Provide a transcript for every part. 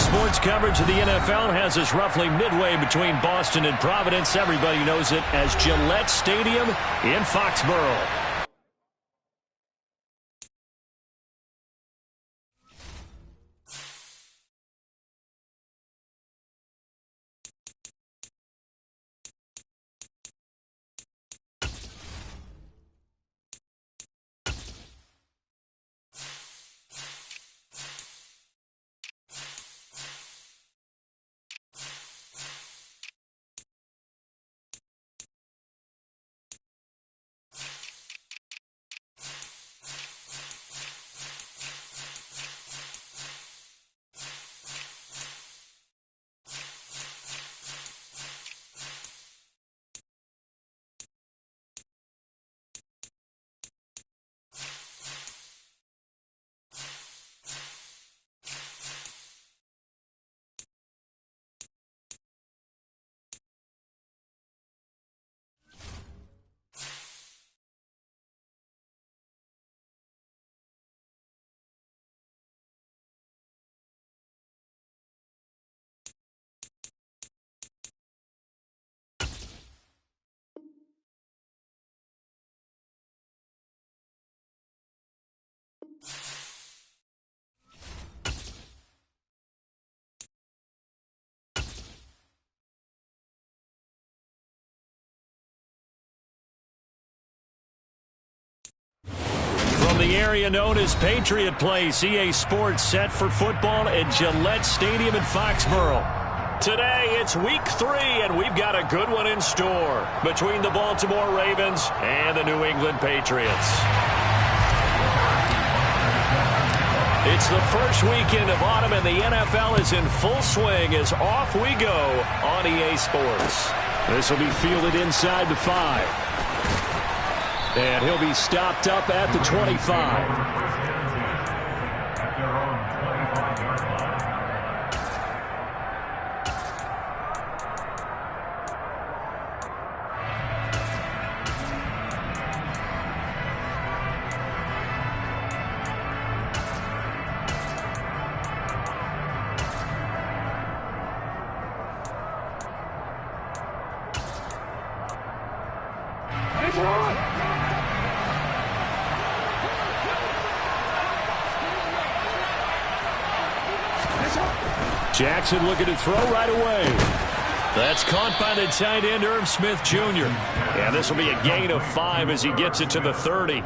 Sports coverage of the NFL has us roughly midway between Boston and Providence. Everybody knows it as Gillette Stadium in Foxborough. From the area known as Patriot Place, EA Sports set for football at Gillette Stadium in Foxborough. Today, it's week 3, and we've got a good one in store between the Baltimore Ravens and the New England Patriots. It's the first weekend of autumn, and the NFL is in full swing as off we go on EA Sports. This will be fielded inside the 5. And he'll be stopped up at the 25. Jackson looking to throw right away. That's caught by the tight end, Irv Smith Jr. And this will be a gain of 5 as he gets it to the 30.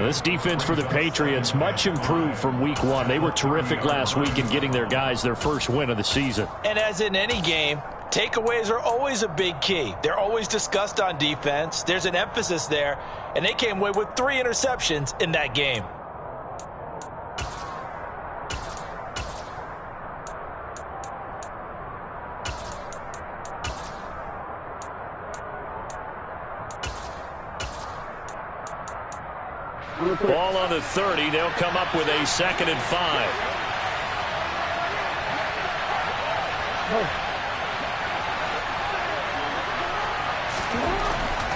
This defense for the Patriots, much improved from week 1. They were terrific last week in getting their guys their first win of the season. And as in any game, takeaways are always a big key. They're always discussed on defense. There's an emphasis there, and they came away with 3 interceptions in that game. Ball on the 30. They'll come up with a 2nd and 5.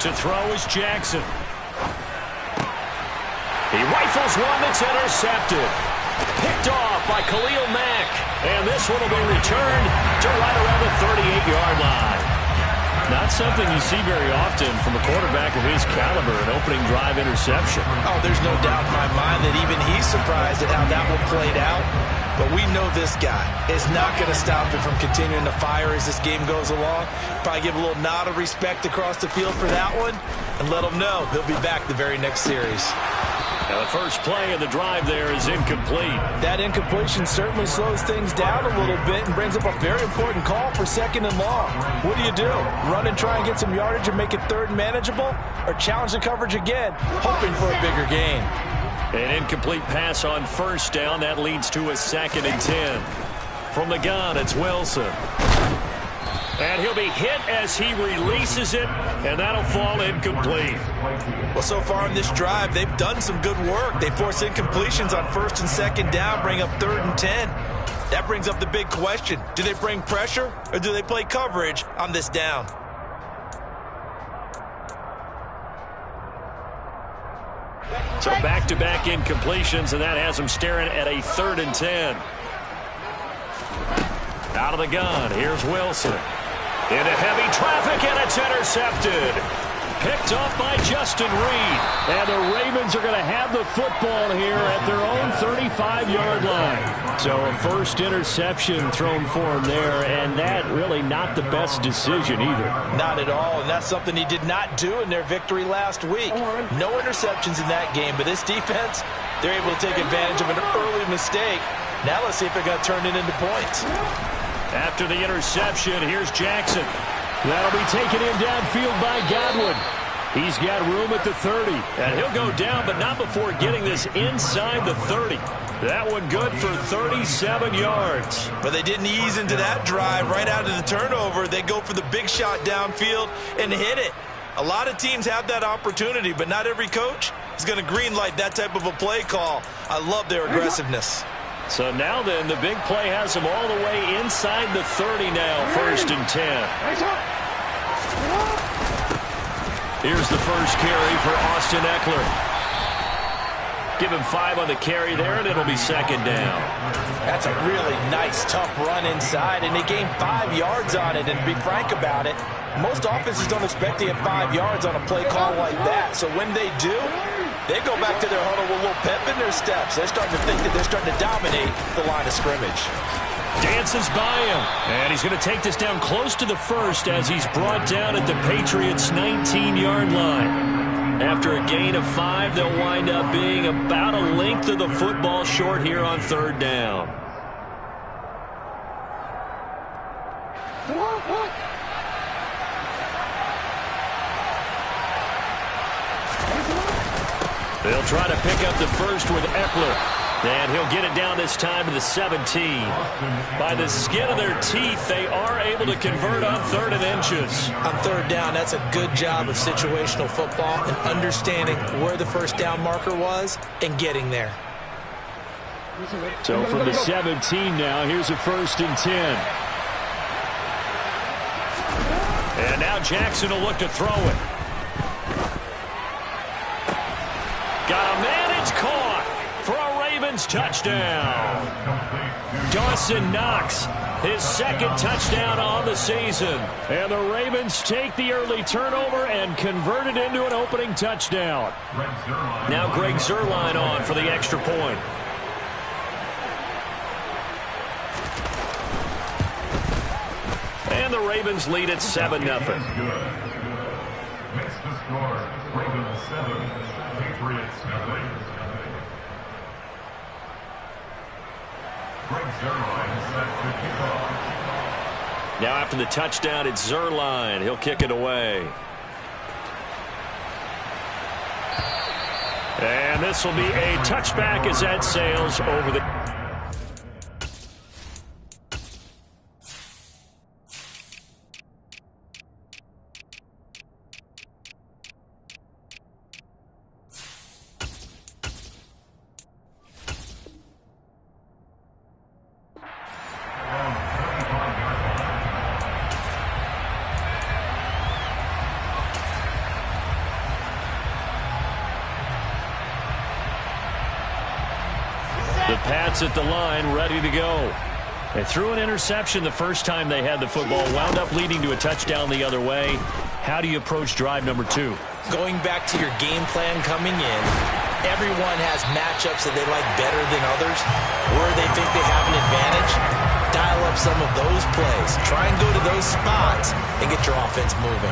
To throw is Jackson. He rifles one that's intercepted. Picked off by Khalil Mack. And this one will be returned to right around the 38-yard line. Not something you see very often from a quarterback of his caliber, an opening drive interception. Oh, there's no doubt in my mind that even he's surprised at how that one played out. But we know this guy is not going to stop him from continuing to fire as this game goes along. Probably give a little nod of respect across the field for that one and let him know he'll be back the very next series. Now the first play of the drive there is incomplete. That incompletion certainly slows things down a little bit and brings up a very important call for 2nd and long. What do? Run and try and get some yardage and make it 3rd and manageable, or challenge the coverage again, hoping for a bigger gain? An incomplete pass on 1st down. That leads to a 2nd and 10. From the gun, it's Wilson. And he'll be hit as he releases it, and that'll fall incomplete. Well, so far in this drive, they've done some good work. They force incompletions on 1st and 2nd down, bring up 3rd and 10. That brings up the big question. Do they bring pressure, or do they play coverage on this down? So back-to-back incompletions, and that has them staring at a 3rd and 10. Out of the gun, here's Wilson. Into heavy traffic, and it's intercepted. Picked off by Justin Reed. And the Ravens are going to have the football here at their own 35-yard line. So a first interception thrown for him there, and that really not the best decision either. Not at all, and that's something he did not do in their victory last week. No interceptions in that game, but this defense, they're able to take advantage of an early mistake. Now let's see if they're going to turn it into points. After the interception, here's Jackson. That'll be taken in downfield by Godwin. He's got room at the 30, and he'll go down, but not before getting this inside the 30. That one good for 37 yards. But they didn't ease into that drive right out of the turnover. They go for the big shot downfield and hit it. A lot of teams have that opportunity, but not every coach is going to greenlight that type of a play call. I love their aggressiveness. So now then, the big play has him all the way inside the 30 now, 1st and 10. Here's the first carry for Austin Eckler. Give him 5 on the carry there, and it'll be 2nd down. That's a really nice, tough run inside, and they gained 5 yards on it. And to be frank about it, most offenses don't expect to get 5 yards on a play call like that. So when they do, they go back to their huddle with a little pep in their steps. They're starting to think that they're starting to dominate the line of scrimmage. Dances by him, and he's going to take this down close to the 1st as he's brought down at the Patriots' 19-yard line. After a gain of 5, they'll wind up being about a length of the football short here on 3rd down. They'll try to pick up the 1st with Eckler. And he'll get it down this time to the 17. By the skin of their teeth, they are able to convert on 3rd and inches. On 3rd down, that's a good job of situational football and understanding where the 1st down marker was and getting there. So from the 17 now, here's a 1st and 10. And now Jackson will look to throw it. Got a man, it's caught for a Ravens touchdown. Dawson Knox, his 2nd touchdown on the season. And the Ravens take the early turnover and convert it into an opening touchdown. Now Greg Zuerlein on for the extra point. And the Ravens lead at 7-0. Makes the score Ravens 7, Patriots 0. Greg Zuerlein set to kick off. Now after the touchdown, it's Zuerlein. He'll kick it away. And this will be a touchback as that sails over the... Pats at the line, ready to go. They threw an interception the first time they had the football, wound up leading to a touchdown the other way. How do you approach drive number 2? Going back to your game plan coming in, everyone has matchups that they like better than others, where they think they have an advantage. Dial up some of those plays. Try and go to those spots and get your offense moving.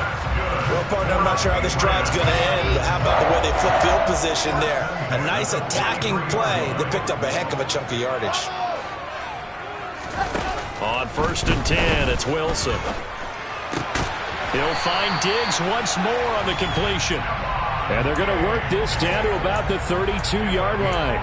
Well, partner, I'm not sure how this drive's going to end, but how about the way they flip field position there? A nice attacking play that picked up a heck of a chunk of yardage. On 1st and 10, it's Wilson. He'll find Diggs once more on the completion. And they're going to work this down to about the 32-yard line.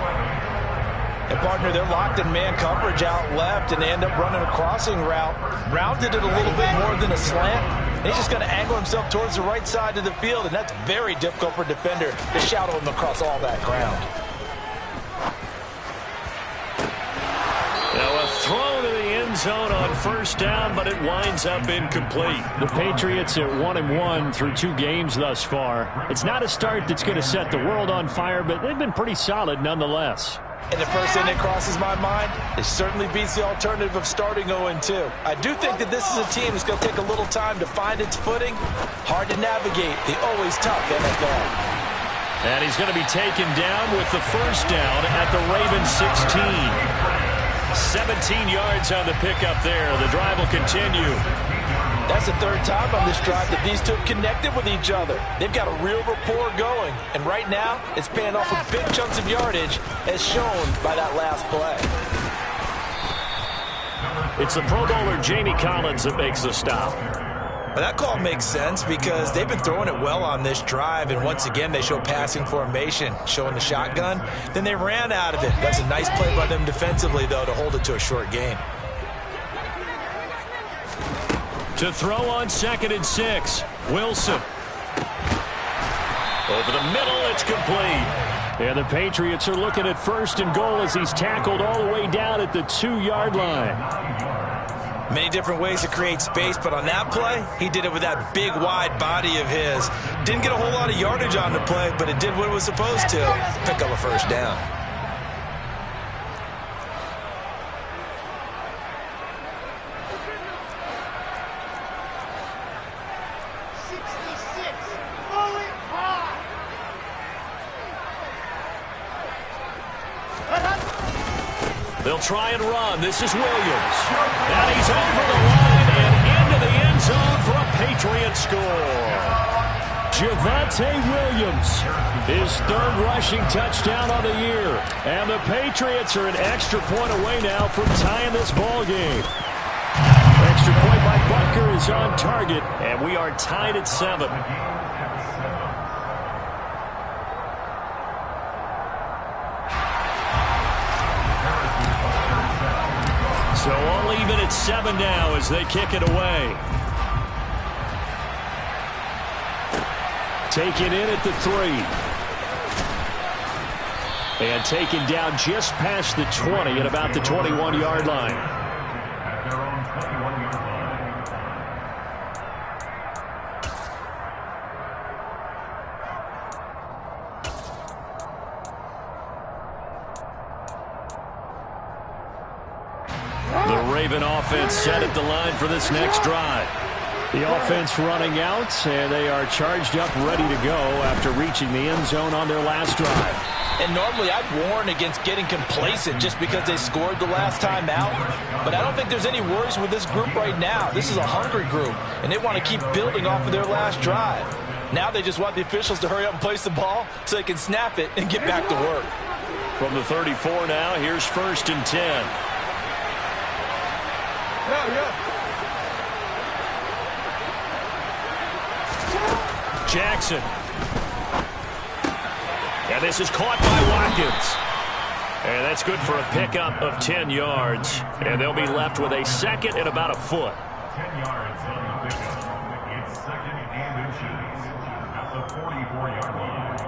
And, partner, they're locked in man coverage out left, and they end up running a crossing route. Rounded it a little bit more than a slant. He's just going to angle himself towards the right side of the field, and that's very difficult for a defender to shadow him across all that ground. Now a throw to the end zone on 1st down, but it winds up incomplete. The Patriots at 1-1 through 2 games thus far. It's not a start that's going to set the world on fire, but they've been pretty solid nonetheless. And the first thing that crosses my mind, it certainly beats the alternative of starting 0-2. I do think that this is a team that's going to take a little time to find its footing. Hard to navigate the always tough NFL. And he's going to be taken down with the first down at the Ravens 16. 17 yards on the pickup there. The drive will continue. That's the third time on this drive that these two have connected with each other. They've got a real rapport going. And right now, it's paying off with big chunks of yardage, as shown by that last play. It's the Pro Bowler Jamie Collins that makes the stop. But that call makes sense because they've been throwing it well on this drive, and once again they show passing formation, showing the shotgun. Then they ran out of it. That's a nice play by them defensively, though, to hold it to a short gain. To throw on 2nd and 6, Wilson. Over the middle, it's complete. And the Patriots are looking at 1st and goal as he's tackled all the way down at the 2-yard line. Many different ways to create space, but on that play, he did it with that big, wide body of his. Didn't get a whole lot of yardage on the play, but it did what it was supposed to. Pick up a first down. They'll try and run. This is Williams. And he's over the line and into the end zone for a Patriot score. Javonte Williams, his 3rd rushing touchdown on the year. And the Patriots are an extra point away now from tying this ball game. Extra point by Butker is on target, and we are tied at 7. So all even at 7 now as they kick it away. Taken in at the 3. And taken down just past the 20 at about the 21-yard line. At their own 21-yard line. The Raven offense set at the line for this next drive. The offense running out, and they are charged up, ready to go after reaching the end zone on their last drive. And normally I'd warn against getting complacent just because they scored the last time out. But I don't think there's any worries with this group right now. This is a hungry group, and they want to keep building off of their last drive. Now they just want the officials to hurry up and place the ball so they can snap it and get back to work. From the 34 now, here's 1st and 10. Jackson. And this is caught by Watkins. And that's good for a pickup of 10 yards. And they'll be left with a 2nd and about a foot. 10 yards on the pickup. It's 2nd and inches at the 44-yard line.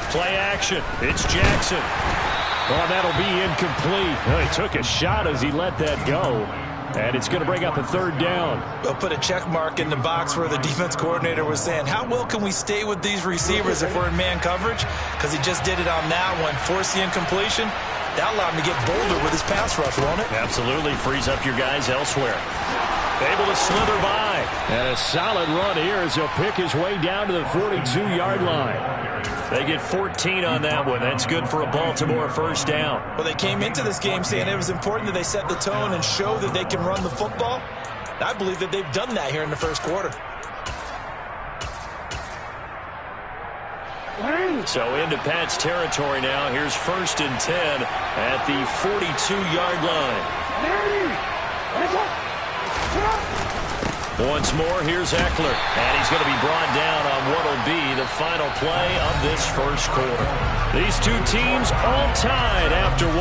Play action. It's Jackson. Oh, that'll be incomplete. Oh, he took a shot as he let that go. And it's going to bring up a 3rd down. They'll put a check mark in the box where the defense coordinator was saying, how well can we stay with these receivers if we're in man coverage? Because he just did it on that one. Force the incompletion. That allowed him to get bolder with his pass rush, won't it? Absolutely. Frees up your guys elsewhere. Able to slither by. And a solid run here as he'll pick his way down to the 42-yard line. They get 14 on that one. That's good for a Baltimore first down. Well, they came into this game saying it was important that they set the tone and show that they can run the football. I believe that they've done that here in the first quarter. So into Pat's territory now. Here's 1st and 10 at the 42-yard line. Once more, here's Eckler. And he's going to be brought down on what will be the final play of this first quarter. These two teams all tied after 1.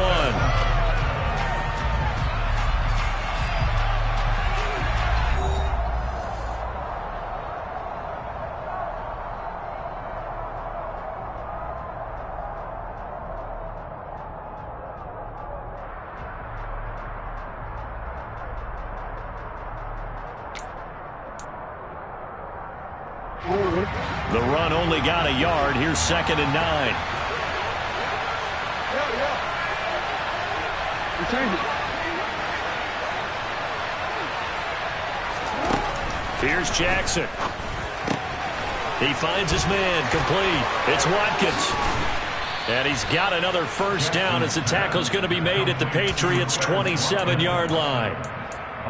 The run only got a yard. Here's 2nd and 9. Here's Jackson. He finds his man, complete. It's Watkins. And he's got another first down as the tackle's going to be made at the Patriots' 27-yard line.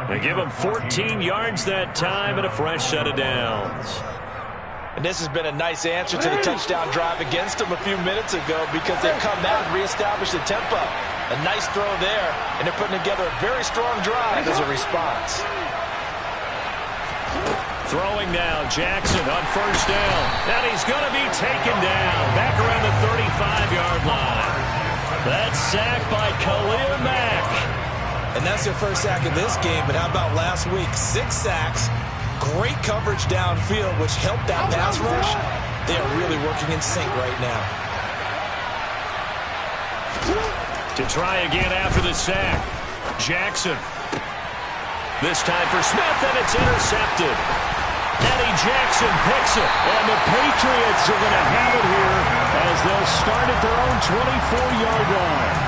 They give him 14 yards that time and a fresh set of downs. And this has been a nice answer to the touchdown drive against them a few minutes ago because they've come out and reestablished the tempo. A nice throw there, and they're putting together a very strong drive as a response. Throwing now, Jackson on first down. And he's going to be taken down back around the 35-yard line. That's sacked by Khalil Mack. And that's their first sack of this game, but how about last week? 6 sacks, great coverage downfield, which helped that pass rush. They are really working in sync right now. To try again after the sack, Jackson. This time for Smith, and it's intercepted. Eddie Jackson picks it, and the Patriots are going to have it here as they'll start at their own 24-yard line.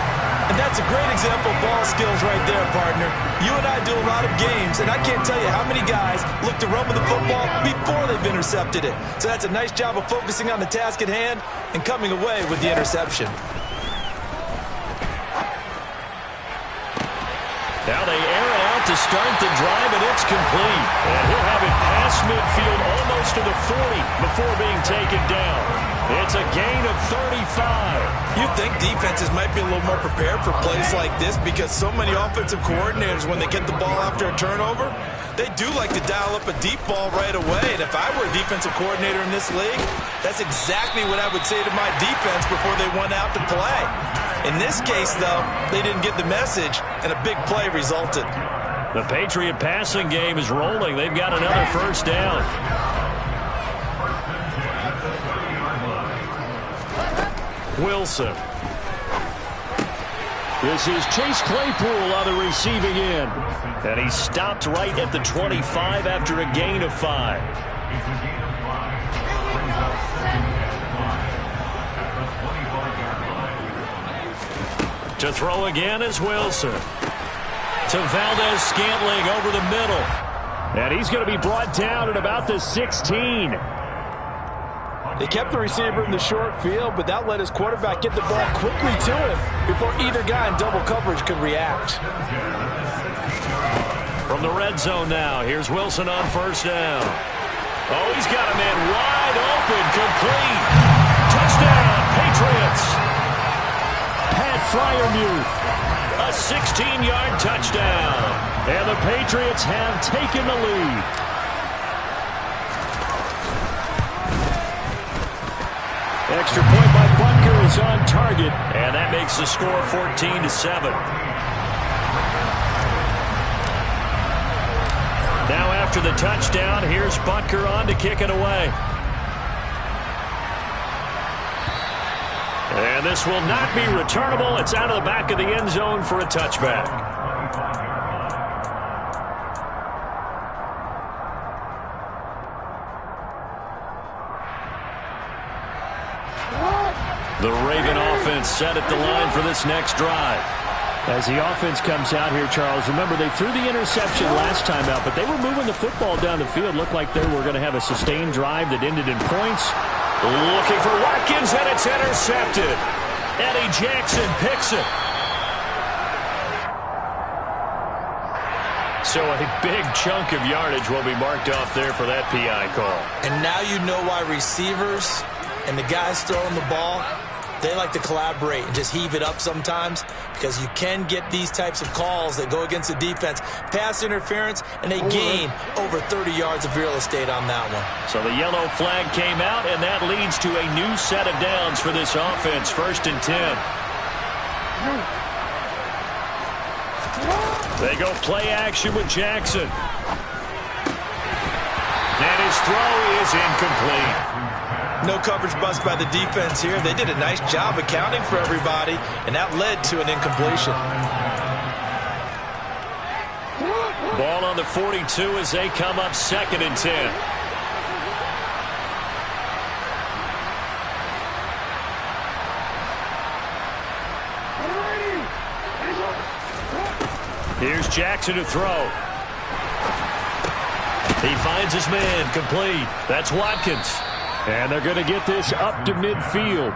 And that's a great example of ball skills right there, partner. You and I do a lot of games, and I can't tell you how many guys look to run with the football before they've intercepted it. So that's a nice job of focusing on the task at hand and coming away with the interception. Now they air it out to start the drive, and it's complete. And he'll have it past midfield almost to the 40 before being taken down. It's a gain of 35. You'd think defenses might be a little more prepared for plays like this because so many offensive coordinators, when they get the ball after a turnover, they do like to dial up a deep ball right away. And if I were a defensive coordinator in this league, that's exactly what I would say to my defense before they went out to play. In this case, though, they didn't get the message, and a big play resulted. The Patriot passing game is rolling. They've got another first down. Wilson. This is Chase Claypool on the receiving end. And he stopped right at the 25 after a gain of 5. To throw again is Wilson. To Valdez-Scantling over the middle. And he's going to be brought down at about the 16. They kept the receiver in the short field, but that let his quarterback get the ball quickly to him before either guy in double coverage could react. From the red zone now, here's Wilson on first down. Oh, he's got a man wide open, complete. Touchdown, Patriots. Pat Freiermuth, a 16-yard touchdown. And the Patriots have taken the lead. Extra point by Butker is on target, and that makes the score 14-7. Now after the touchdown, here's Butker on to kick it away. And this will not be returnable. It's out of the back of the end zone for a touchback. The Raven offense set at the line for this next drive. As the offense comes out here, Charles, remember they threw the interception last time out, but they were moving the football down the field. Looked like they were going to have a sustained drive that ended in points. Looking for Watkins, and it's intercepted. Eddie Jackson picks it. So a big chunk of yardage will be marked off there for that PI call. And now you know why receivers and the guys throwing the ball, they like to collaborate and just heave it up sometimes because you can get these types of calls that go against the defense. Pass interference, and they gain over 30 yards of real estate on that one. So the yellow flag came out, and that leads to a new set of downs for this offense. 1st and 10. They go play action with Jackson. And his throw is incomplete. No coverage bust by the defense here. They did a nice job accounting for everybody, and that led to an incompletion. Ball on the 42 as they come up 2nd and 10. Here's Jackson to throw. He finds his man, complete. That's Watkins. And they're going to get this up to midfield.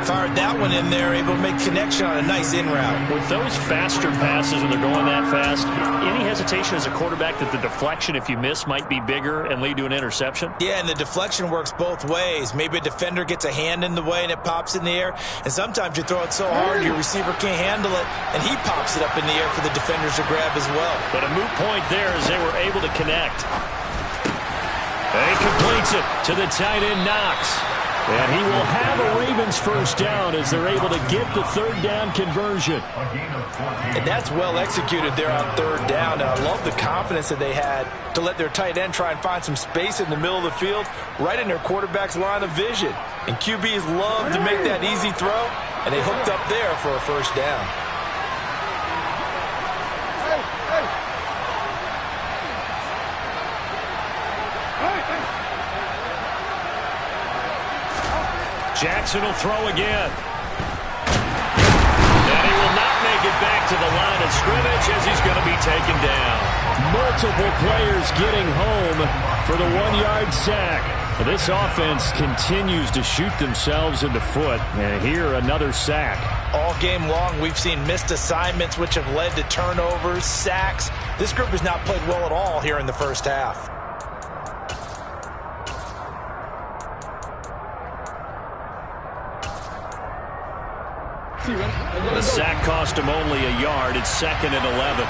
Fired that one in there, able to make connection on a nice in route. With those faster passes when they're going that fast, any hesitation as a quarterback that the deflection, if you miss, might be bigger and lead to an interception? Yeah, and the deflection works both ways. Maybe a defender gets a hand in the way and it pops in the air. And sometimes you throw it so hard your receiver can't handle it, and he pops it up in the air for the defenders to grab as well. But a moot point there as they were able to connect. And he completes it to the tight end, Knox. And he will have a Ravens first down as they're able to get the third down conversion. And that's well executed there on third down. And I love the confidence that they had to let their tight end try and find some space in the middle of the field, right in their quarterback's line of vision. And QBs love to make that easy throw, and they hooked up there for a first down. Jackson will throw again. And he will not make it back to the line of scrimmage as he's going to be taken down. Multiple players getting home for the 1-yard sack. This offense continues to shoot themselves in the foot. And here, another sack. All game long, we've seen missed assignments, which have led to turnovers, sacks. This group has not played well at all here in the first half. The sack cost him only a yard. It's 2nd and 11.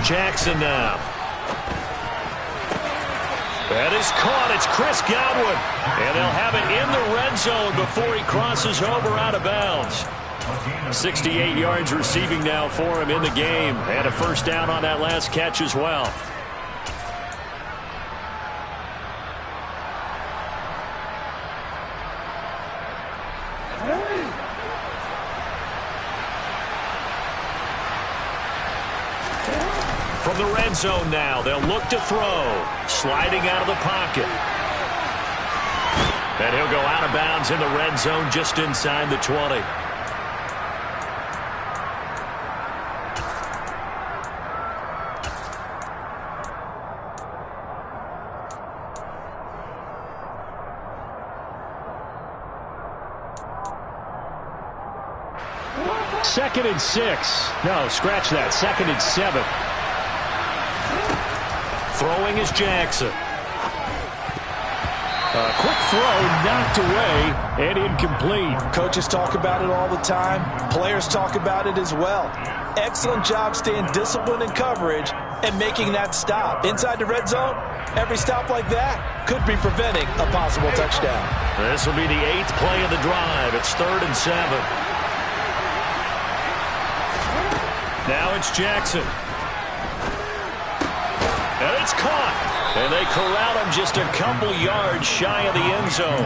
Jackson now. That is caught. It's Chris Godwin. And they'll have it in the red zone before he crosses over out of bounds. 68 yards receiving now for him in the game. And a first down on that last catch as well. From the red zone now, they'll look to throw. Sliding out of the pocket. And he'll go out of bounds in the red zone just inside the 20. Second and 6. No, scratch that. 2nd and 7. Throwing is Jackson. A quick throw knocked away and incomplete. Coaches talk about it all the time. Players talk about it as well. Excellent job staying disciplined in coverage and making that stop. Inside the red zone, every stop like that could be preventing a possible touchdown. This will be the 8th play of the drive. It's 3rd and 7. Now it's Jackson. And it's caught. And they corral him just a couple yards shy of the end zone.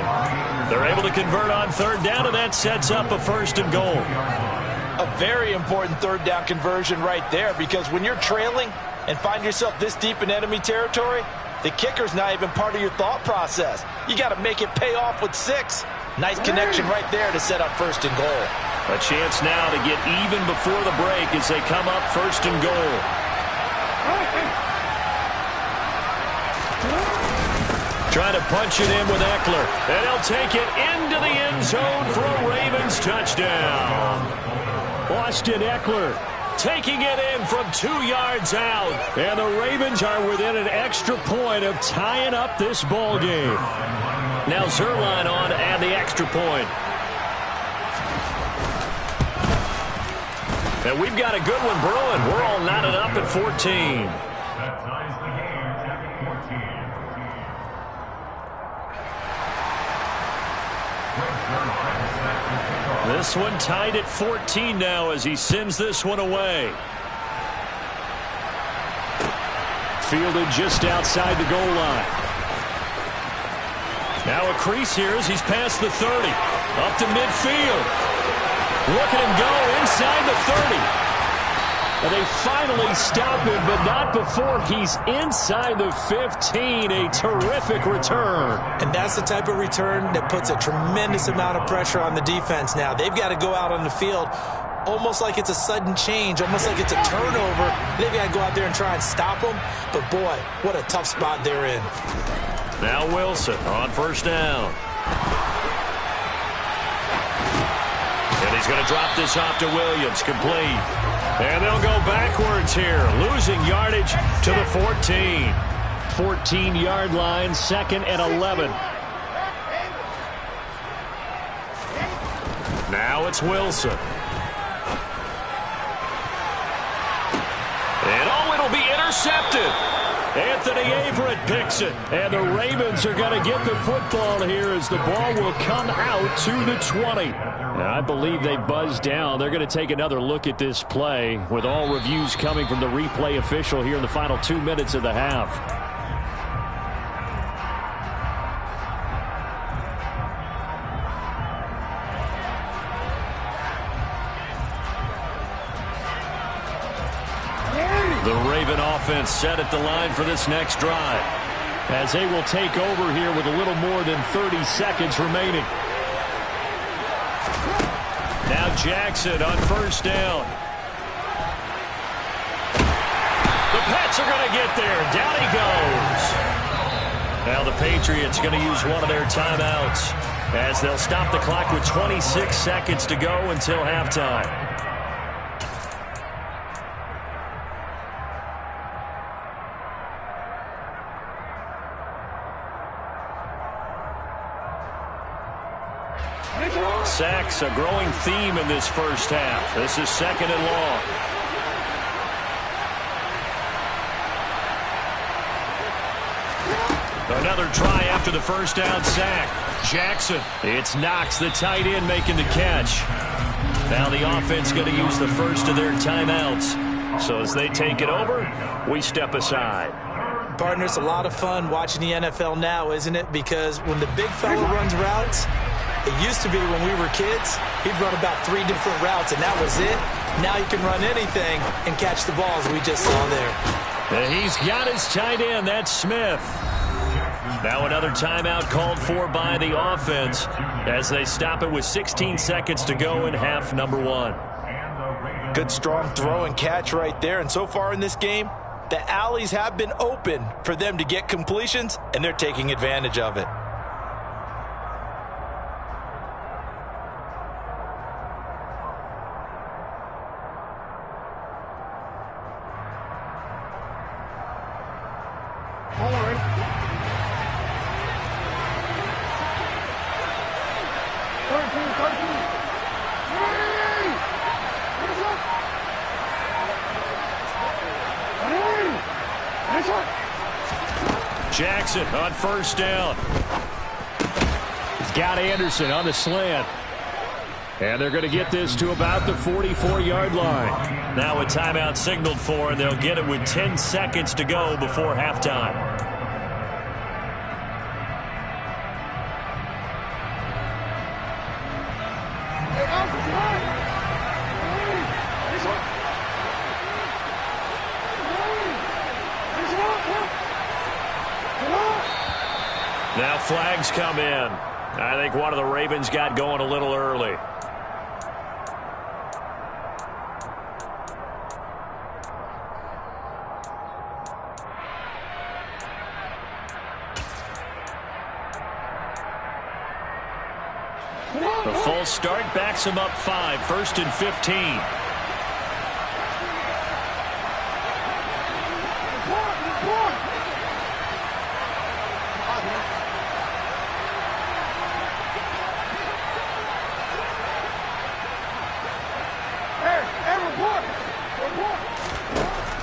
They're able to convert on third down, and that sets up a 1st and goal. A very important third down conversion right there, because when you're trailing and find yourself this deep in enemy territory, the kicker's not even part of your thought process. You got to make it pay off with 6. Nice connection right there to set up 1st and goal. A chance now to get even before the break as they come up 1st and goal. Trying to punch it in with Eckler. And he'll take it into the end zone for a Ravens touchdown. Austin Eckler taking it in from 2 yards out. And the Ravens are within an extra point of tying up this ball game. Now Zerline on to add the extra point. And we've got a good one brewing. We're all knotted up at 14. That ties the game at 14. This one tied at 14 now as he sends this one away. Fielded just outside the goal line. Now a crease here as he's past the 30. Up to midfield. Look at him go inside the 30. And they finally stop him, but not before he's inside the 15. A terrific return. And that's the type of return that puts a tremendous amount of pressure on the defense now. They've got to go out on the field almost like it's a sudden change, almost like it's a turnover. They've got to go out there and try and stop them. But, boy, what a tough spot they're in. Now Wilson on first down. And he's going to drop this off to Williams, complete. And they'll go backwards here, losing yardage to the 14. 14-yard line, 2nd and 11. Now it's Wilson. And oh, it'll be intercepted. Anthony Averett picks it. And the Ravens are going to get the football here as the ball will come out to the 20. And I believe they buzzed down. They're going to take another look at this play with all reviews coming from the replay official here in the final 2 minutes of the half. The Raven offense set at the line for this next drive as they will take over here with a little more than 30 seconds remaining. Now Jackson on first down. The Pets are going to get there. Down he goes. Now the Patriots going to use one of their timeouts as they'll stop the clock with 26 seconds to go until halftime. Sacks, a growing theme in this first half. This is 2nd and long. Another try after the first down sack. Jackson. It's Knox, the tight end, making the catch. Now the offense going to use the first of their timeouts. So as they take it over, we step aside. Partner, it's a lot of fun watching the NFL now, isn't it? Because when the big fella runs routes, it used to be when we were kids, he'd run about 3 different routes, and that was it. Now he can run anything and catch the balls we just saw there. And he's got his tight end. That's Smith. Now another timeout called for by the offense as they stop it with 16 seconds to go in half number 1. Good, strong throw and catch right there. And so far in this game, the alleys have been open for them to get completions, and they're taking advantage of it. Jackson on first down. He's got Anderson on the slant. And they're going to get this to about the 44-yard line. Now a timeout signaled for, and they'll get it with 10 seconds to go before halftime. Now flags come in. I think one of the Ravens got going a little early. The full start backs him up 5, 1st and 15.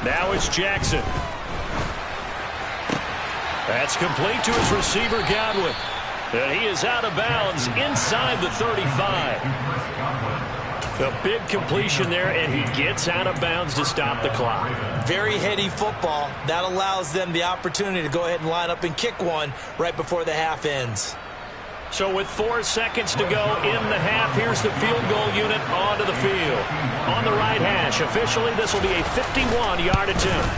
Now it's Jackson. That's complete to his receiver, Godwin. And he is out of bounds inside the 35. A big completion there, and he gets out of bounds to stop the clock. Very heady football. That allows them the opportunity to go ahead and line up and kick one right before the half ends. So with 4 seconds to go in the half, here's the field goal unit onto the field. On the right hash, officially this will be a 51-yard attempt.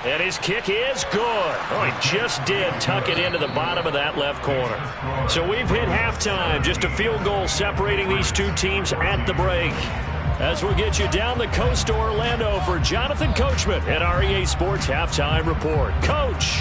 And his kick is good. Oh, he just did tuck it into the bottom of that left corner. So we've hit halftime. Just a field goal separating these two teams at the break. As we'll get you down the coast to Orlando for Jonathan Coachman at our EA Sports Halftime Report. Coach.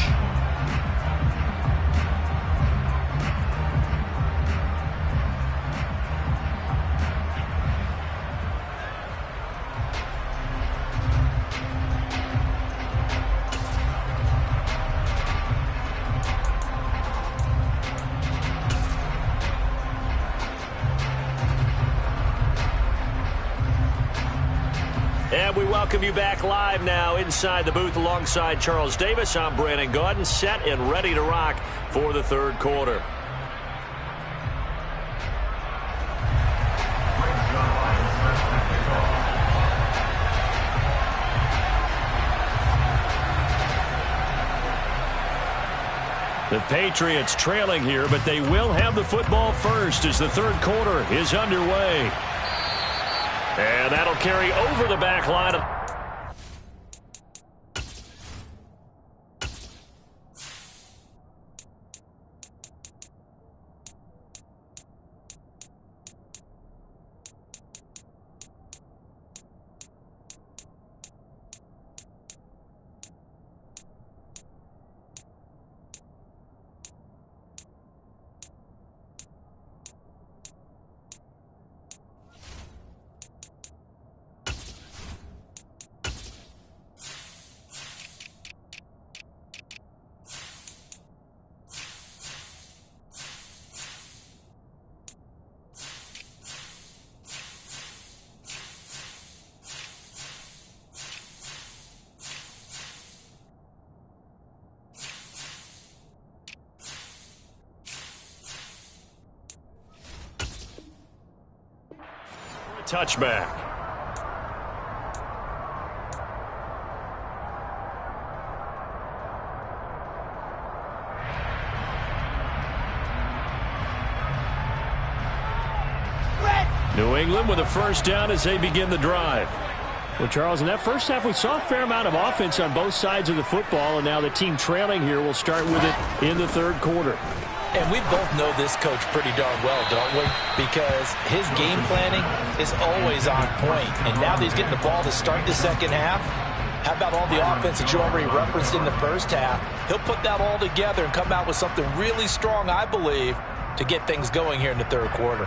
And we welcome you back live now inside the booth alongside Charles Davis. I'm Brandon Gaudin, set and ready to rock for the third quarter. The Patriots trailing here, but they will have the football first as the third quarter is underway. And that'll carry over the back line. Touchback. New England with a first down as they begin the drive. Well, Charles, in that first half, we saw a fair amount of offense on both sides of the football, and now the team trailing here will start with it in the third quarter. And we both know this coach pretty darn well, don't we? Because his game planning is always on point. And now that he's getting the ball to start the second half, how about all the offense that you already referenced in the first half? He'll put that all together and come out with something really strong, I believe, to get things going here in the third quarter.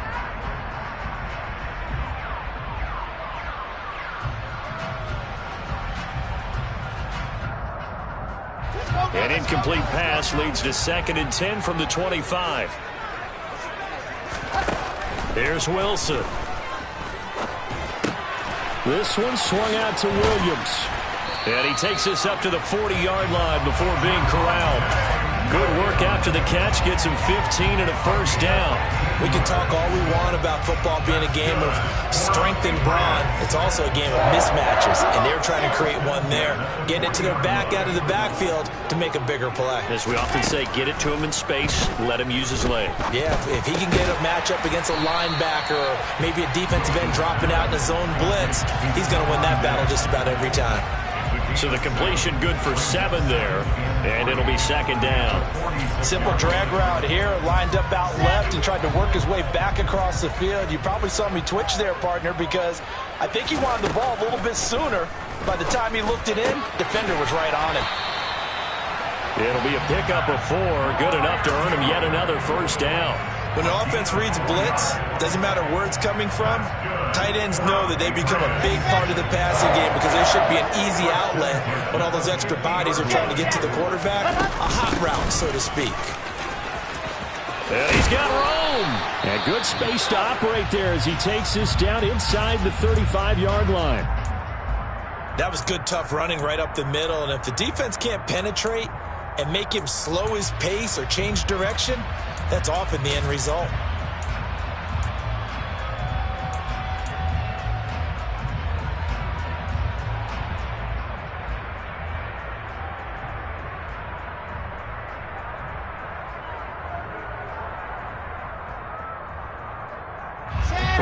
An incomplete pass leads to 2nd and 10 from the 25. Here's Wilson. This one swung out to Williams. And he takes us up to the 40-yard line before being corralled. Good work after the catch. Gets him 15 and a first down. We can talk all we want about football being a game of strength and brawn. It's also a game of mismatches, and they're trying to create one there, getting it to their back out of the backfield to make a bigger play. As we often say, get it to him in space, let him use his leg. Yeah, if he can get a matchup against a linebacker or maybe a defensive end dropping out in a zone blitz, he's going to win that battle just about every time. So the completion good for 7 there, and it'll be 2nd down. Simple drag route here, lined up out left and tried to work his way back across the field. You probably saw me twitch there, partner, because I think he wanted the ball a little bit sooner. By the time he looked it in, defender was right on him. It'll be a pickup of 4, good enough to earn him yet another first down. When an offense reads blitz, doesn't matter where it's coming from, tight ends know that they become a big part of the passing game because there should be an easy outlet when all those extra bodies are trying to get to the quarterback. A hot route, so to speak. And he's got room. And good space to operate there as he takes this down inside the 35-yard line. That was good, tough running right up the middle. And if the defense can't penetrate and make him slow his pace or change direction, that's often the end result.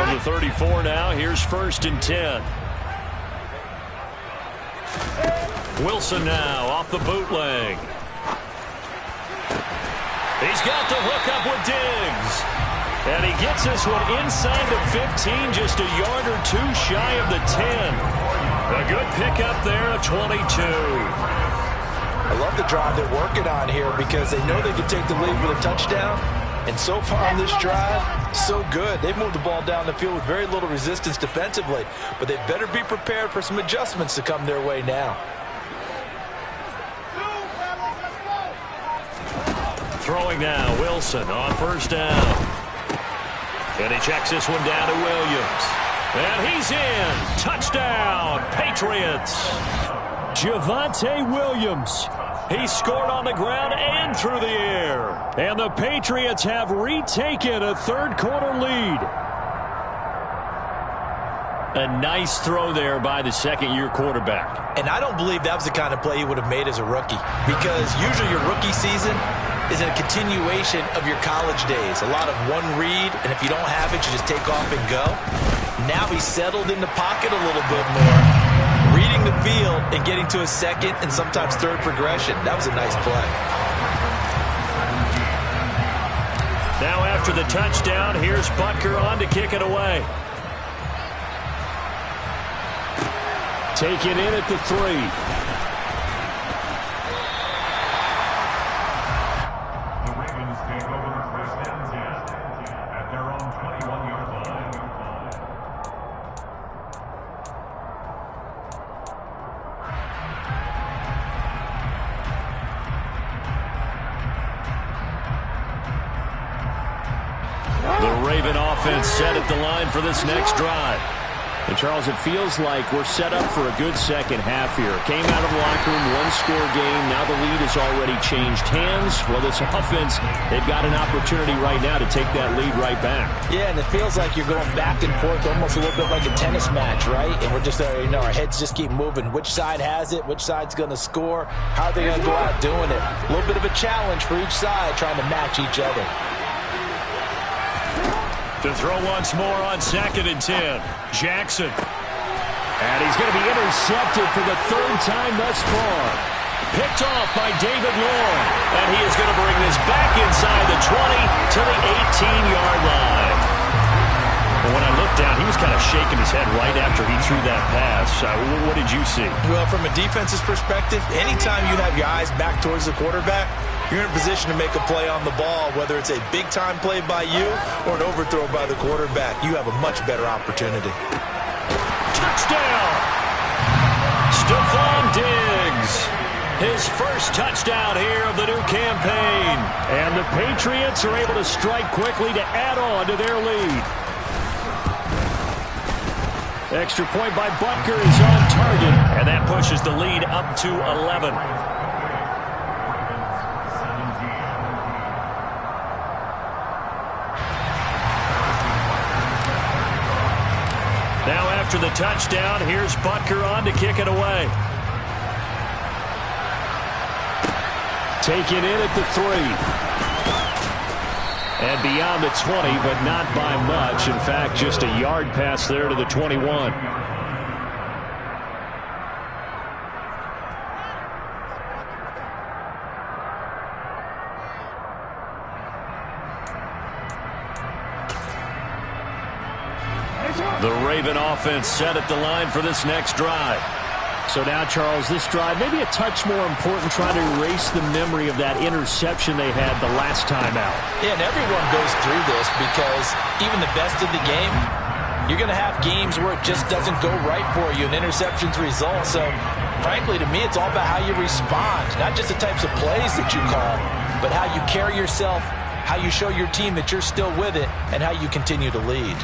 From the 34 now, here's 1st and 10. Wilson now off the bootleg. He's got the hook up with Diggs. And he gets this one inside the 15, just a yard or two shy of the 10. A good pickup there, a 22. I love the drive they're working on here because they know they can take the lead with a touchdown. And so far on this drive, so good. They've moved the ball down the field with very little resistance defensively. But they better be prepared for some adjustments to come their way now. Throwing now, Wilson on 1st down. And he checks this one down to Williams. And he's in. Touchdown, Patriots. Javonte Williams. He scored on the ground and through the air. And the Patriots have retaken a third-quarter lead. A nice throw there by the second-year quarterback. And I don't believe that was the kind of play he would have made as a rookie. Because usually your rookie season is a continuation of your college days. A lot of one read, and if you don't have it, you just take off and go. Now he's settled in the pocket a little bit more, reading the field and getting to a second and sometimes third progression. That was a nice play. Now after the touchdown, here's Butker on to kick it away. Taken in at the 3. Set at the line for this next drive. And Charles, it feels like we're set up for a good second half here. Came out of the locker room, one-score game. Now the lead has already changed hands. Well, this offense, they've got an opportunity right now to take that lead right back. Yeah, and it feels like you're going back and forth, almost a little bit like a tennis match, right? And we're just, our heads just keep moving. Which side has it? Which side's going to score? How are they going to go out doing it? A little bit of a challenge for each side, trying to match each other. To throw once more on 2nd and 10. Jackson. And he's going to be intercepted for the 3rd time thus far. Picked off by David Long. And he is going to bring this back inside the 20 to the 18-yard line. But when I looked down, he was kind of shaking his head right after he threw that pass. What did you see? Well, from a defense's perspective, anytime you have your eyes back towards the quarterback, you're in a position to make a play on the ball, whether it's a big-time play by you or an overthrow by the quarterback. You have a much better opportunity. Touchdown! Stephon Diggs. His first touchdown here of the new campaign. And the Patriots are able to strike quickly to add on to their lead. Extra point by Butker is on target. And that pushes the lead up to 11. Now after the touchdown, here's Butker on to kick it away. Taken in at the 3. And beyond the 20, but not by much. In fact, just a yard pass there to the 21. The Raven offense set at the line for this next drive. So now, Charles, this drive maybe a touch more important, trying to erase the memory of that interception they had the last time out. Yeah, and everyone goes through this because even the best of the game, you're going to have games where it just doesn't go right for you, and interceptions result. So, frankly, to me, it's all about how you respond, not just the types of plays that you call, but how you carry yourself, how you show your team that you're still with it, and how you continue to lead.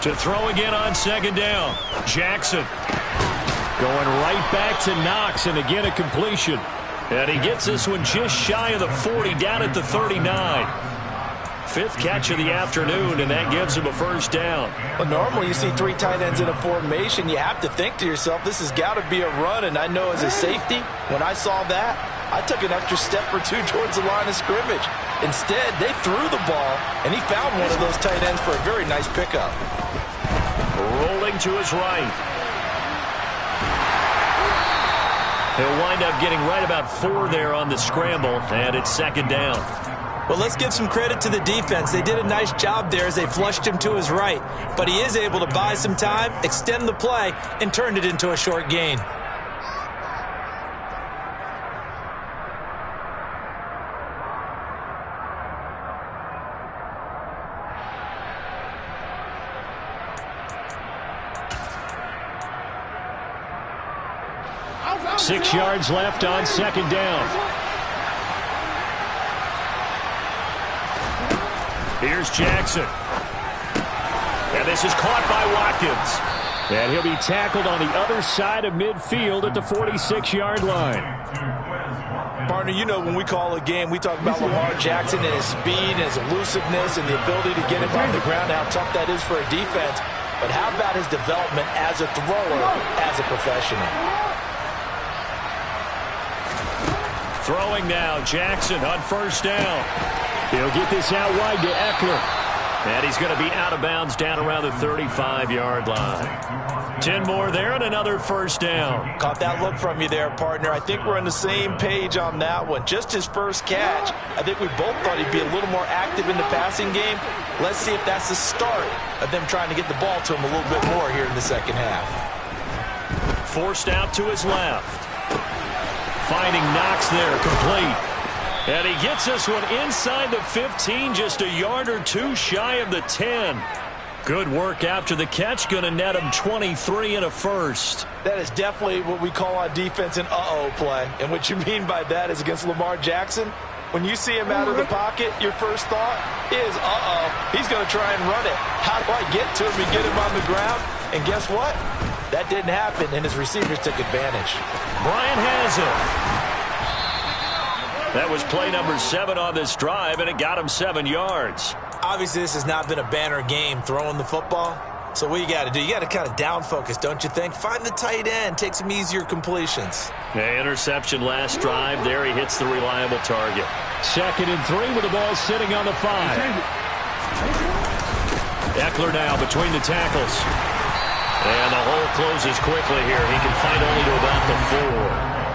To throw again on 2nd down. Jackson going right back to Knox, and again a completion. And he gets this one just shy of the 40, down at the 39. fifth catch of the afternoon, and that gives him a first down. Well, normally you see 3 tight ends in a formation. You have to think to yourself, this has got to be a run. And I know as a safety, when I saw that, I took an extra step or two towards the line of scrimmage. Instead, they threw the ball, and he found one of those tight ends for a very nice pickup. Rolling to his right. He'll wind up getting right about 4 there on the scramble, and it's second down. Well, let's give some credit to the defense. They did a nice job there as they flushed him to his right. But he is able to buy some time, extend the play, and turn it into a short gain. Six yards left on second down. Here's Jackson. And this is caught by Watkins. And he'll be tackled on the other side of midfield at the 46-yard line. Partner, you know when we call a game, we talk about Lamar Jackson and his speed and his elusiveness and the ability to get him on the ground, how tough that is for a defense. But how about his development as a thrower, as a professional? Throwing now, Jackson on first down. He'll get this out wide to Eckler. And he's going to be out of bounds down around the 35-yard line. 10 more there and another first down. Caught that look from you there, partner. I think we're on the same page on that one. Just his first catch. I think we both thought he'd be a little more active in the passing game. Let's see if that's the start of them trying to get the ball to him a little bit more here in the second half. Forced out to his left. Finding Knox there, complete. And he gets this one inside the 15, just a yard or two shy of the 10. Good work after the catch, going to net him 23 and a first. That is definitely what we call on defense an uh-oh play. And what you mean by that is against Lamar Jackson, when you see him out of the pocket, your first thought is, uh-oh, he's going to try and run it. How do I get to him and get him on the ground? And guess what? That didn't happen, and his receivers took advantage. Bryant has it. That was play number 7 on this drive, and it got him 7 yards. Obviously, this has not been a banner game throwing the football. So what you got to do, you got to kind of down focus, don't you think? Find the tight end, take some easier completions. Yeah, interception last drive. There he hits the reliable target. 2nd and 3 with the ball sitting on the 5. Eckler now between the tackles. And the hole closes quickly here. He can find only to about the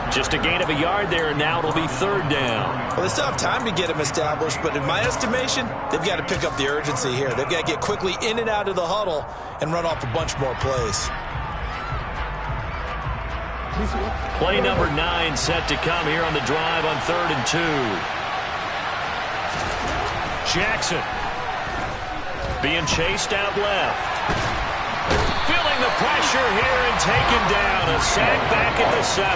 4. Just a gain of a yard there, and now it'll be 3rd down. Well, they still have time to get him established, but in my estimation, they've got to pick up the urgency here. They've got to get quickly in and out of the huddle and run off a bunch more plays. Play number 9 set to come here on the drive on 3rd and 2. Jackson being chased out left. Feeling the pressure here and taken down. A sack back at the 7.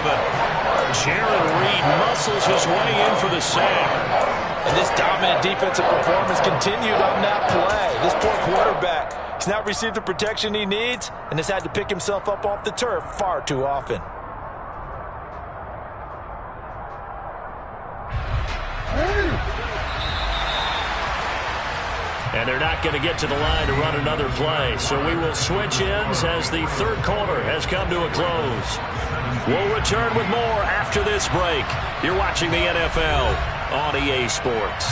Jared Reed muscles his way in for the sack. And this dominant defensive performance continued on that play. This poor quarterback has not received the protection he needs and has had to pick himself up off the turf far too often. And they're not going to get to the line to run another play. So we will switch ends as the 3rd quarter has come to a close. We'll return with more after this break. You're watching the NFL on EA Sports.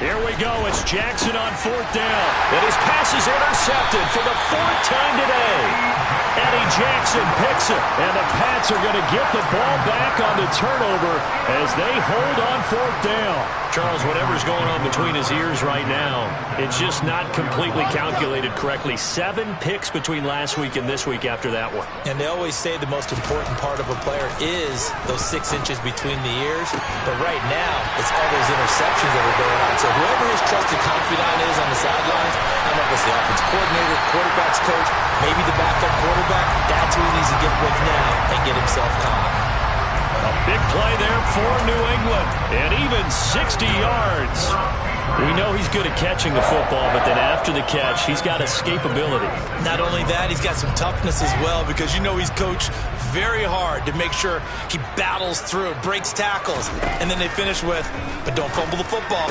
Here we go. It's Jackson on 4th down. And his pass is intercepted for the 4th time today. Eddie Jackson picks it. And the Pats are going to get the ball back on the turnover as they hold on 4th down. Charles, whatever's going on between his ears right now, it's just not completely calculated correctly. 7 picks between last week and this week after that one. And they always say the most important part of a player is those 6 inches between the ears. But right now, it's all those interceptions that are going on. So whoever his trusted confidant is on the sidelines, I don't know if it's the offensive coordinator, the quarterback's coach, maybe the backup quarterback, that's who he needs to get with now and get himself calm. A big play there for New England, and even 60 yards. We know he's good at catching the football, but then after the catch, he's got escapability. Not only that, he's got some toughness as well, because you know he's coached very hard to make sure he battles through, breaks tackles, and then they finish with, but don't fumble the football.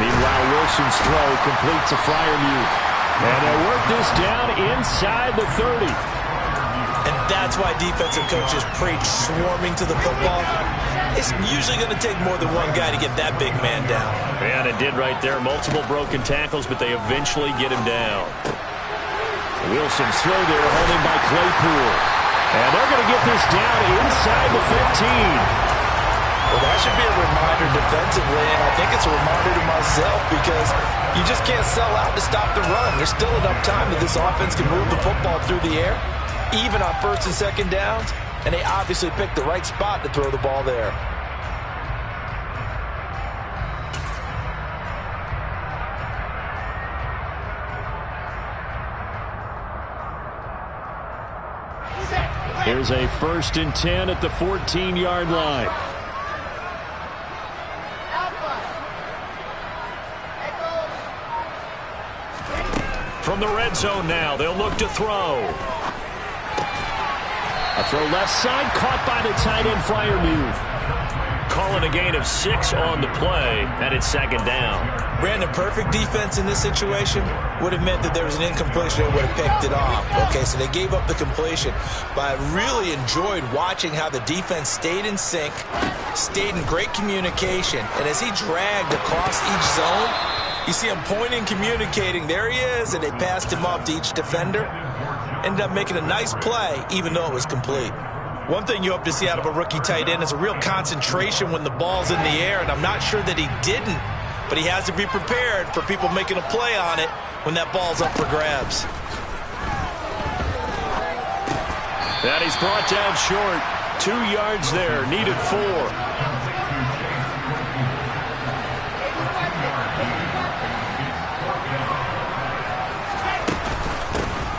Meanwhile, Wilson's throw complete to Freiermuth. And they'll work this down inside the 30. And that's why defensive coaches preach swarming to the football. It's usually going to take more than one guy to get that big man down. And it did right there. Multiple broken tackles, but they eventually get him down. Wilson's throw there, holding by Claypool. And they're going to get this down inside the 15. Well, that should be a reminder defensively, and I think it's a reminder to myself, because you just can't sell out to stop the run. There's still enough time that this offense can move the football through the air, even on first and second downs, and they obviously picked the right spot to throw the ball there. Here's a 1st and 10 at the 14-yard line. From the red zone now, they'll look to throw. A throw left side, caught by the tight end, Freiermuth. Calling a gain of 6 on the play, and it's 2nd down. Brandon, perfect defense in this situation would have meant that there was an incompletion and would have picked it off. Okay, so they gave up the completion, but I really enjoyed watching how the defense stayed in sync, stayed in great communication, and as he dragged across each zone, you see him pointing, communicating. There he is, and they passed him off to each defender. Ended up making a nice play, even though it was complete. One thing you hope to see out of a rookie tight end is a real concentration when the ball's in the air, and I'm not sure that he didn't, but he has to be prepared for people making a play on it when that ball's up for grabs. And he's brought down short. 2 yards there, needed 4.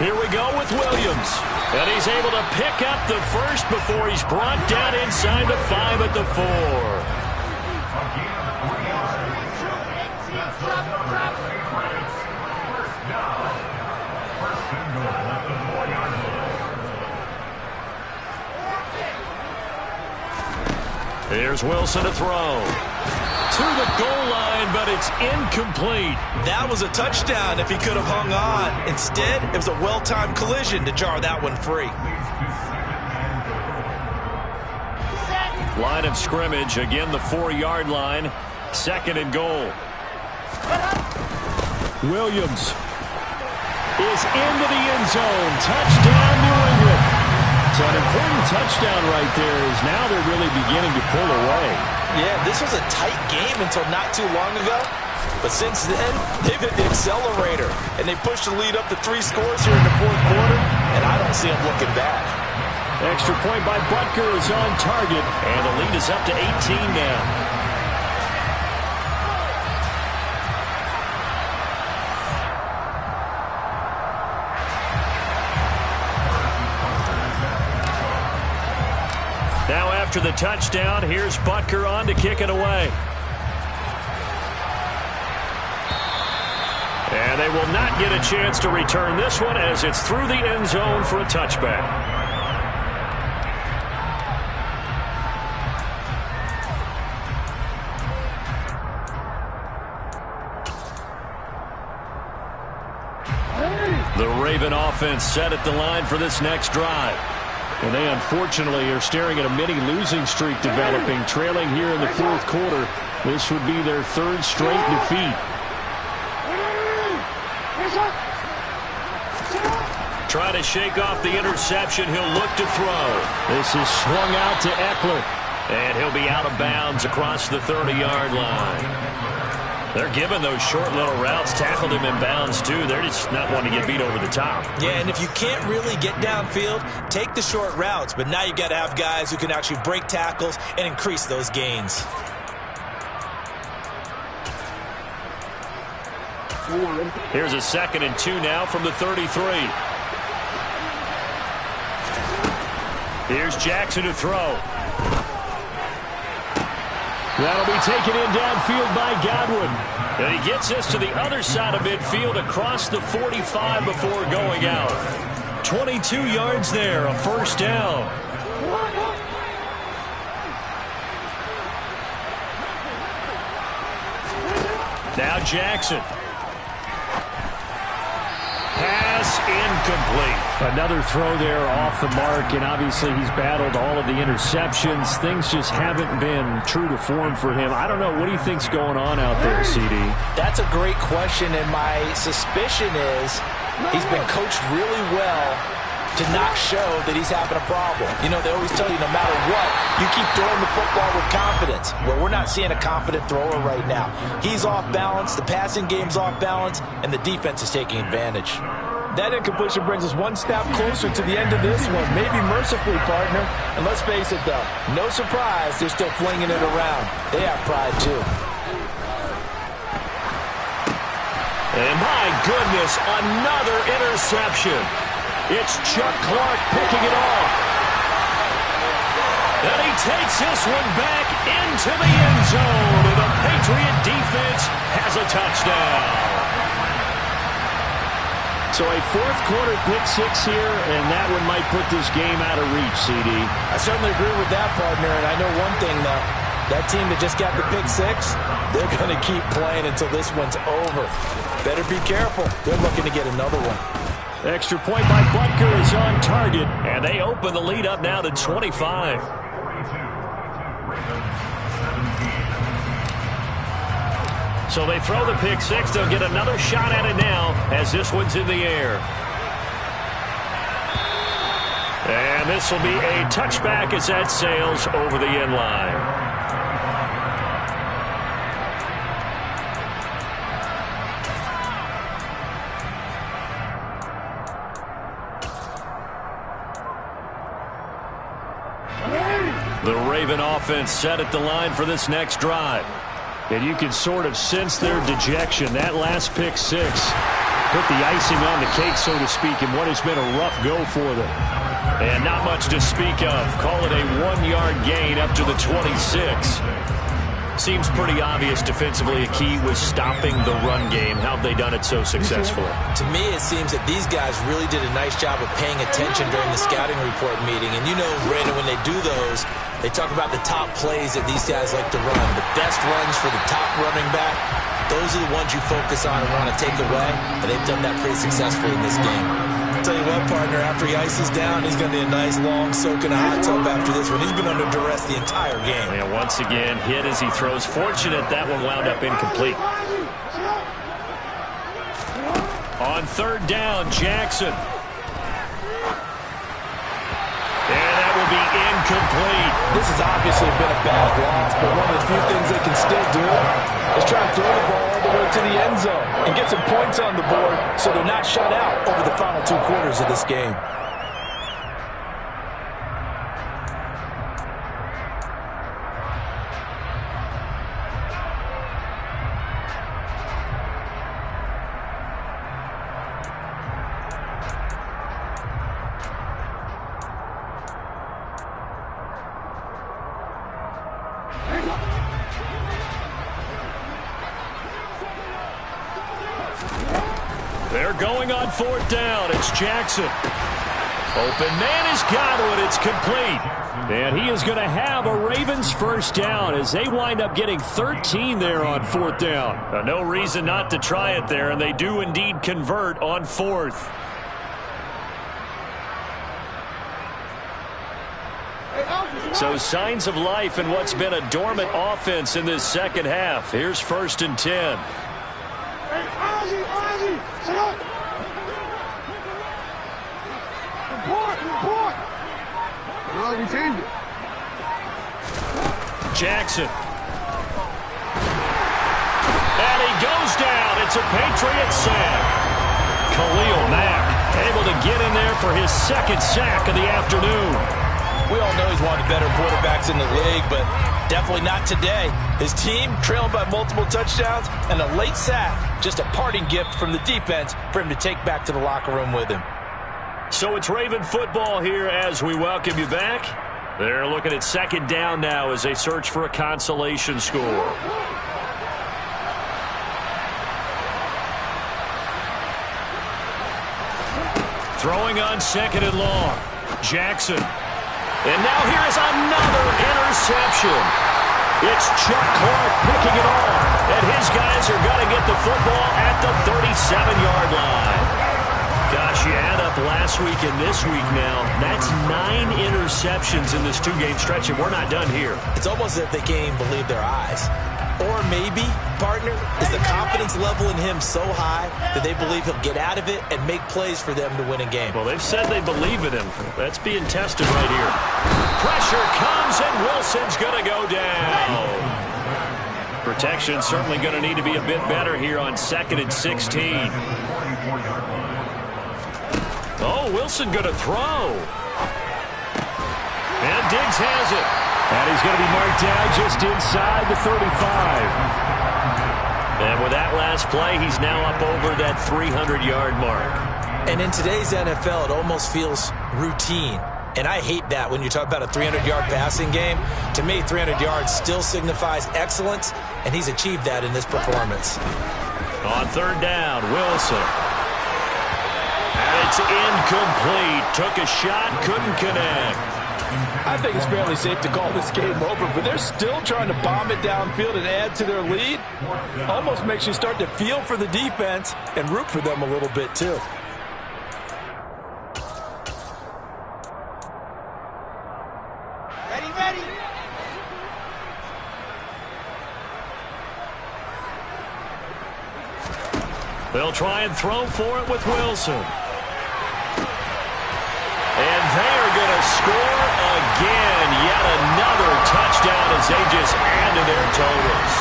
Here we go with Williams. And he's able to pick up the first before he's brought down inside the 5 at the 4. Here's Wilson to throw. To the goal line, but it's incomplete. That was a touchdown if he could have hung on. Instead, it was a well-timed collision to jar that one free. Line of scrimmage, again the 4-yard line. 2nd and goal. Williams is into the end zone. Touchdown, New England. So an important touchdown right there, is now they're really beginning to pull away. Yeah, this was a tight game until not too long ago. But since then, they've hit the accelerator, and they pushed the lead up to 3 scores here in the 4th quarter, and I don't see them looking back. Extra point by Butker is on target, and the lead is up to 18 now. Now after the touchdown, here's Butker on to kick it away. And they will not get a chance to return this one as it's through the end zone for a touchback. The Raven offense set at the line for this next drive. And they unfortunately are staring at a mini losing streak developing, trailing here in the 4th quarter. This would be their 3rd straight defeat. Trying to shake off the interception. He'll look to throw. This is swung out to Eckler. And he'll be out of bounds across the 30-yard line. They're giving those short little routes. Tackled him in bounds, too. They're just not wanting to get beat over the top. Yeah, and if you can't really get downfield, take the short routes. But now you've got to have guys who can actually break tackles and increase those gains. Here's a 2nd and 2 now from the 33. Here's Jackson to throw. That'll be taken in downfield by Godwin. And he gets this to the other side of midfield across the 45 before going out. 22 yards there, a first down. Now Jackson. Pass incomplete. Another throw there off the mark, and obviously he's battled all of the interceptions. Things just haven't been true to form for him. I don't know. What do you think's going on out there, CD? That's a great question, and my suspicion is he's been coached really well to not show that he's having a problem. You know, they always tell you no matter what, you keep throwing the football with confidence. Well, we're not seeing a confident thrower right now. He's off balance, the passing game's off balance, and the defense is taking advantage. That incompletion brings us one step closer to the end of this one. Maybe mercifully, partner. And let's face it, though, no surprise they're still flinging it around. They have pride, too. And my goodness, another interception. It's Chuck Clark picking it off. And he takes this one back into the end zone. And the Patriot defense has a touchdown. So a fourth-quarter pick-6 here, and that one might put this game out of reach, CD. I certainly agree with that, partner. And I know one thing, though. That team that just got the pick-6, they're going to keep playing until this one's over. Better be careful. They're looking to get another one. Extra point by Butker is on target, and they open the lead up now to 25. So they throw the pick-6. They'll get another shot at it now as this one's in the air. And this will be a touchback as that sails over the end line. The Raven offense set at the line for this next drive. And you can sort of sense their dejection. That last pick-6 put the icing on the cake, so to speak, in what has been a rough go for them. And not much to speak of. Call it a 1-yard gain up to the 26. Seems pretty obvious defensively a key was stopping the run game. How have they done it so successfully? To me, it seems that these guys really did a nice job of paying attention during the scouting report meeting. And you know, Brandon, when they do those, they talk about the top plays that these guys like to run. The best runs for the top running back, those are the ones you focus on and want to take away. And they've done that pretty successfully in this game. I'll tell you what, partner, after he ices down, he's going to need a nice long soak in a hot tub after this one. He's been under duress the entire game. And once again, hit as he throws. Fortunate that one wound up incomplete. On third down, Jackson. And that will be incomplete. This has obviously been a bad loss, but one of the few things they can still do is try to throw the ball all the way to the end zone and get some points on the board so they're not shut out over the final 2 quarters of this game. They're going on fourth down. It's Jackson. Open man is Godwin. It's complete. And he is going to have a Ravens first down as they wind up getting 13 there on fourth down. No reason not to try it there, and they do indeed convert on fourth. So signs of life in what's been a dormant offense in this second half. Here's 1st and 10. Jackson. And he goes down. It's a Patriot sack. Khalil Mack able to get in there for his 2nd sack of the afternoon. We all know he's one of the better quarterbacks in the league, but Definitely not today. His team trailed by multiple touchdowns and a late sack. Just a parting gift from the defense for him to take back to the locker room with him. So it's Raven football here as we welcome you back. They're looking at second down now as they search for a consolation score. Throwing on second and long. Jackson. And now here is another interception. It's Chuck Clark picking it off. And his guys are going to get the football at the 37-yard line. Gosh, you add up last week and this week now. That's 9 interceptions in this two-game stretch, and we're not done here. It's almost as if they can't even believe their eyes. Or maybe, partner, is the confidence level in him so high that they believe he'll get out of it and make plays for them to win a game. Well, they've said they believe in him. That's being tested right here. Pressure comes, and Wilson's going to go down. Protection certainly going to need to be a bit better here on 2nd and 16. Oh, Wilson going to throw. And Diggs has it. And he's going to be marked down just inside the 35. And with that last play, he's now up over that 300-yard mark. And in today's NFL, it almost feels routine. And I hate that when you talk about a 300-yard passing game. To me, 300 yards still signifies excellence, and he's achieved that in this performance. On third down, Wilson. And it's incomplete. Took a shot, couldn't connect. I think it's fairly safe to call this game over, but they're still trying to bomb it downfield and add to their lead. Almost makes you start to feel for the defense and root for them a little bit, too. Ready. They'll try and throw for it with Wilson. And they are going to score again. Yet another touchdown as they just add to their totals.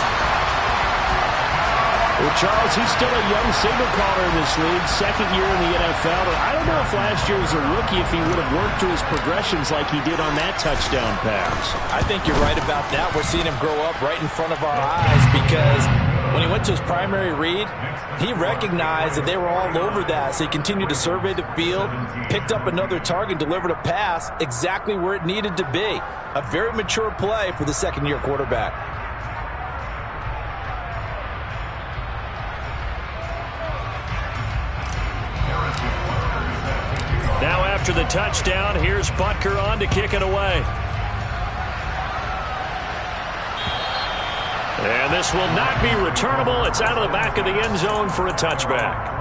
Well, Charles, he's still a young signal caller in this league, second year in the NFL. And I don't know if last year as a rookie if he would have worked through his progressions like he did on that touchdown pass. I think you're right about that. We're seeing him grow up right in front of our eyes because when he went to his primary read, he recognized that they were all over that, so he continued to survey the field, picked up another target, delivered a pass exactly where it needed to be. A very mature play for the second-year quarterback. Now after the touchdown, here's Butker on to kick it away. And this will not be returnable. It's out of the back of the end zone for a touchback.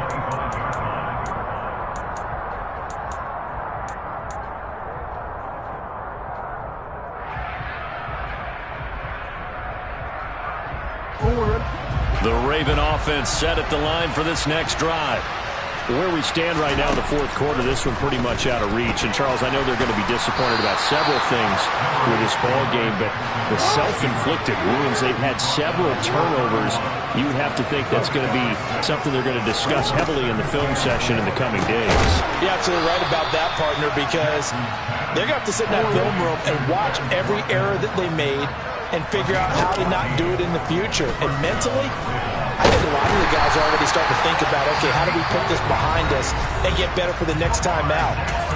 The Raven offense set at the line for this next drive. Where we stand right now in the fourth quarter, this one pretty much out of reach. And, Charles, I know they're going to be disappointed about several things with this ball game, but the self-inflicted wounds, they've had several turnovers. You would have to think that's going to be something they're going to discuss heavily in the film session in the coming days. You're absolutely right about that, partner, because they're going to have to sit in that film room and watch every error that they made and figure out how to not do it in the future. And mentally, I think a lot of the guys are already starting to think about, okay, how do we put this behind us and get better for the next time out?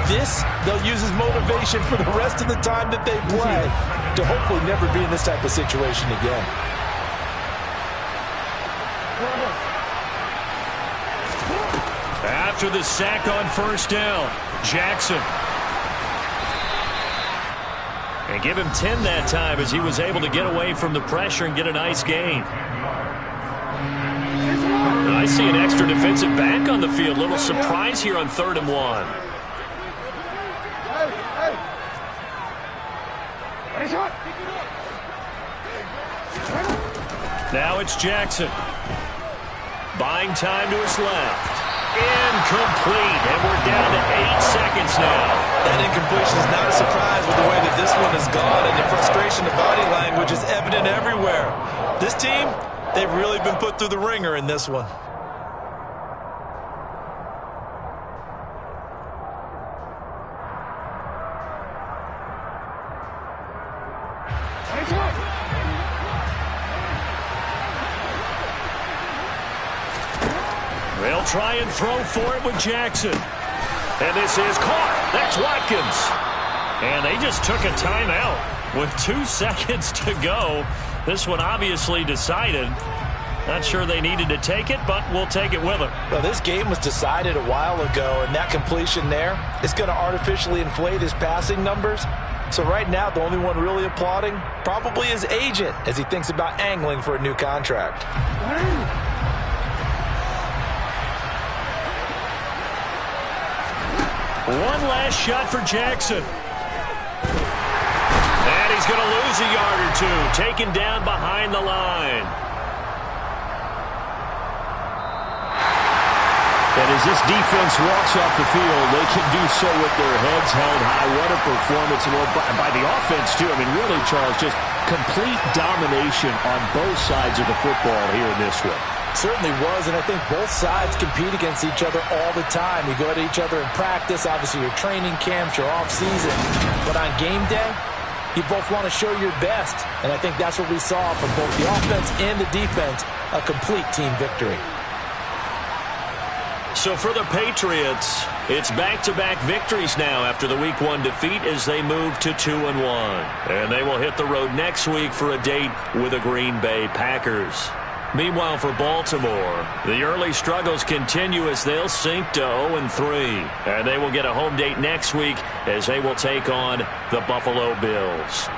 This, they'll use as motivation for the rest of the time that they play to hopefully never be in this type of situation again. After the sack on first down, Jackson. And give him 10 that time as he was able to get away from the pressure and get a nice gain. I see an extra defensive back on the field. Little surprise here on 3rd and 1. Now it's Jackson. Buying time to his left. Incomplete, and we're down to 8 seconds now. That incompletion is not a surprise with the way that this one has gone, and the frustration of body language is evident everywhere. This team, they've really been put through the ringer in this one. They'll try and throw for it with Jackson. And this is caught. That's Watkins. And they just took a timeout with 2 seconds to go. This one obviously decided. Not sure they needed to take it, but we'll take it with them. Well, this game was decided a while ago, and that completion there is going to artificially inflate his passing numbers. So right now, the only one really applauding probably his agent as he thinks about angling for a new contract. One last shot for Jackson. And he's going to lose a yard or two, taken down behind the line. And as this defense walks off the field, they can do so with their heads held high. What a performance by the offense, too. I mean, really, Charles, just complete domination on both sides of the football here in this one. Certainly was, and I think both sides compete against each other all the time. You go at each other in practice, obviously your training camps, your off-season. But on game day, you both want to show your best. And I think that's what we saw from both the offense and the defense, a complete team victory. So for the Patriots, it's back-to-back victories now after the Week 1 defeat as they move to 2-1. And they will hit the road next week for a date with the Green Bay Packers. Meanwhile, for Baltimore, the early struggles continue as they'll sink to 0-3. And they will get a home date next week as they will take on the Buffalo Bills.